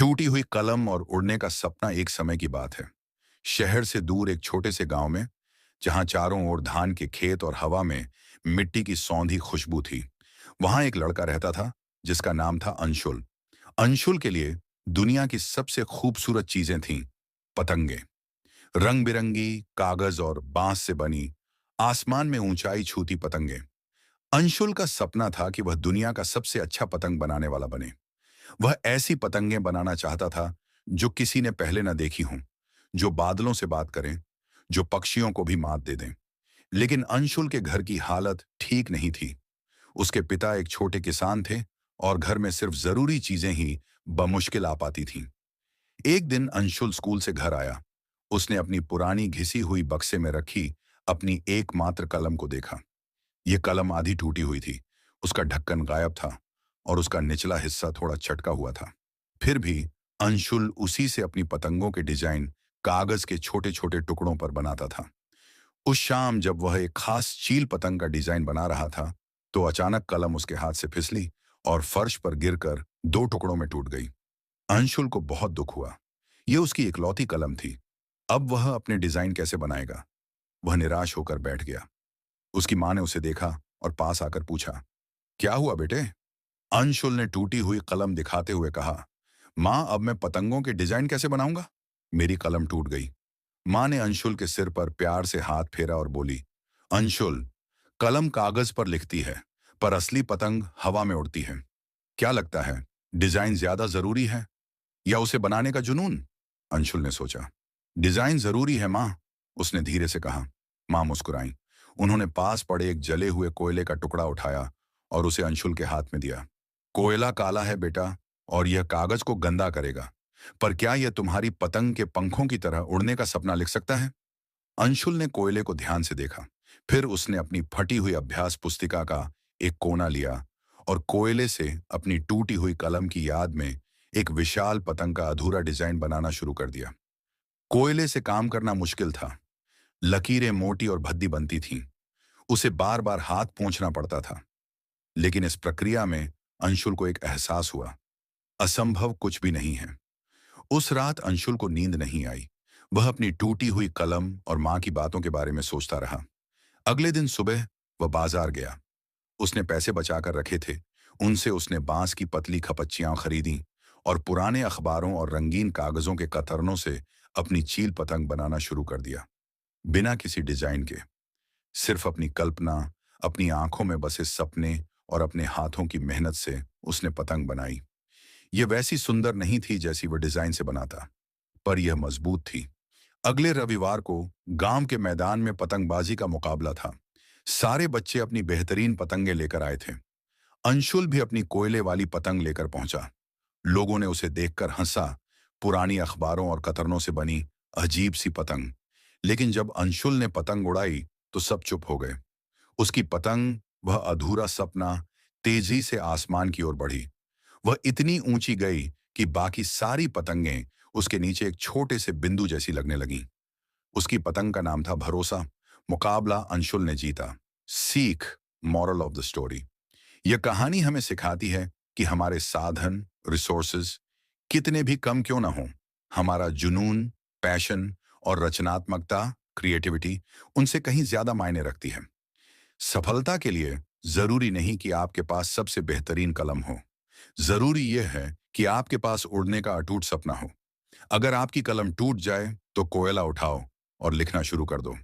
टूटी हुई कलम और उड़ने का सपना एक समय की बात है। शहर से दूर एक छोटे से गांव में, जहां चारों ओर धान के खेत और हवा में मिट्टी की सौंधी खुशबू थी, वहां एक लड़का रहता था जिसका नाम था अंशुल। अंशुल के लिए दुनिया की सबसे खूबसूरत चीजें थीं पतंगे। रंग बिरंगी, कागज और बांस से बनी, आसमान में ऊंचाई छूती पतंगे। अंशुल का सपना था कि वह दुनिया का सबसे अच्छा पतंग बनाने वाला बने। वह ऐसी पतंगें बनाना चाहता था जो किसी ने पहले न देखी हों, जो बादलों से बात करें, जो पक्षियों को भी मात दे दें। लेकिन अंशुल के घर की हालत ठीक नहीं थी। उसके पिता एक छोटे किसान थे और घर में सिर्फ जरूरी चीजें ही बमुश्किल आ पाती थीं। एक दिन अंशुल स्कूल से घर आया। उसने अपनी पुरानी घिसी हुई बक्से में रखी अपनी एकमात्र कलम को देखा। यह कलम आधी टूटी हुई थी, उसका ढक्कन गायब था और उसका निचला हिस्सा थोड़ा चटका हुआ था। फिर भी अंशुल उसी से अपनी पतंगों के डिजाइन कागज के छोटे छोटे टुकड़ों पर बनाता था। उस शाम जब वह एक खास चील पतंग का डिजाइन बना रहा था, तो अचानक कलम उसके हाथ से फिसली और फर्श पर गिरकर दो टुकड़ों में टूट गई। अंशुल को बहुत दुख हुआ। यह उसकी इकलौती कलम थी। अब वह अपने डिजाइन कैसे बनाएगा? वह निराश होकर बैठ गया। उसकी माँ ने उसे देखा और पास आकर पूछा, क्या हुआ बेटे? अंशुल ने टूटी हुई कलम दिखाते हुए कहा, माँ, अब मैं पतंगों के डिजाइन कैसे बनाऊंगा? मेरी कलम टूट गई। माँ ने अंशुल के सिर पर प्यार से हाथ फेरा और बोली, अंशुल, कलम कागज पर लिखती है, पर असली पतंग हवा में उड़ती है। क्या लगता है, डिजाइन ज्यादा जरूरी है या उसे बनाने का जुनून? अंशुल ने सोचा। डिजाइन जरूरी है माँ, उसने धीरे से कहा। माँ मुस्कुराई। उन्होंने पास पड़े एक जले हुए कोयले का टुकड़ा उठाया और उसे अंशुल के हाथ में दिया। कोयला काला है बेटा, और यह कागज को गंदा करेगा, पर क्या यह तुम्हारी पतंग के पंखों की तरह उड़ने का सपना लिख सकता है? अंशुल ने कोयले को ध्यान से देखा। फिर उसने अपनी फटी हुई अभ्यास पुस्तिका का एक कोना लिया और कोयले से अपनी टूटी हुई कलम की याद में एक विशाल पतंग का अधूरा डिजाइन बनाना शुरू कर दिया। कोयले से काम करना मुश्किल था। लकीरें मोटी और भद्दी बनती थीं। उसे बार बार हाथ पोंछना पड़ता था। लेकिन इस प्रक्रिया में अंशुल को एक एहसास हुआ, असंभव कुछ भी नहीं है। उस रात अंशुल को नींद नहीं आई। वह अपनी टूटी हुई कलम और माँ की बातों के बारे में सोचता रहा। अगले दिन सुबह वह बाजार गया। उसने पैसे बचाकर रखे थे। उनसे उसने बांस की पतली खपच्चियां खरीदी और पुराने अखबारों और रंगीन कागजों के कतरनों से अपनी चील पतंग बनाना शुरू कर दिया। बिना किसी डिजाइन के, सिर्फ अपनी कल्पना, अपनी आंखों में बसे सपने और अपने हाथों की मेहनत से उसने पतंग बनाई। यह वैसी सुंदर नहीं थी जैसी वह डिजाइन से बनाता, पर यह मजबूत थी। अगले रविवार को गांव के मैदान में पतंगबाजी का मुकाबला था। सारे बच्चे अपनी बेहतरीन पतंगे लेकर आए थे। अंशुल भी अपनी कोयले वाली पतंग लेकर पहुंचा। लोगों ने उसे देखकर हंसा, पुरानी अखबारों और कतरनों से बनी अजीब सी पतंग। लेकिन जब अंशुल ने पतंग उड़ाई तो सब चुप हो गए। उसकी पतंग, वह अधूरा सपना, तेजी से आसमान की ओर बढ़ी। वह इतनी ऊंची गई कि बाकी सारी पतंगें उसके नीचे एक छोटे से बिंदु जैसी लगने लगीं। उसकी पतंग का नाम था भरोसा। मुकाबला अंशुल ने जीता। सीख, मॉरल ऑफ द स्टोरी। यह कहानी हमें सिखाती है कि हमारे साधन, रिसोर्सेज कितने भी कम क्यों ना हों, हमारा जुनून, पैशन और रचनात्मकता, क्रिएटिविटी, उनसे कहीं ज्यादा मायने रखती है। सफलता के लिए जरूरी नहीं कि आपके पास सबसे बेहतरीन कलम हो। जरूरी यह है कि आपके पास उड़ने का अटूट सपना हो। अगर आपकी कलम टूट जाए तो कोयला उठाओ और लिखना शुरू कर दो।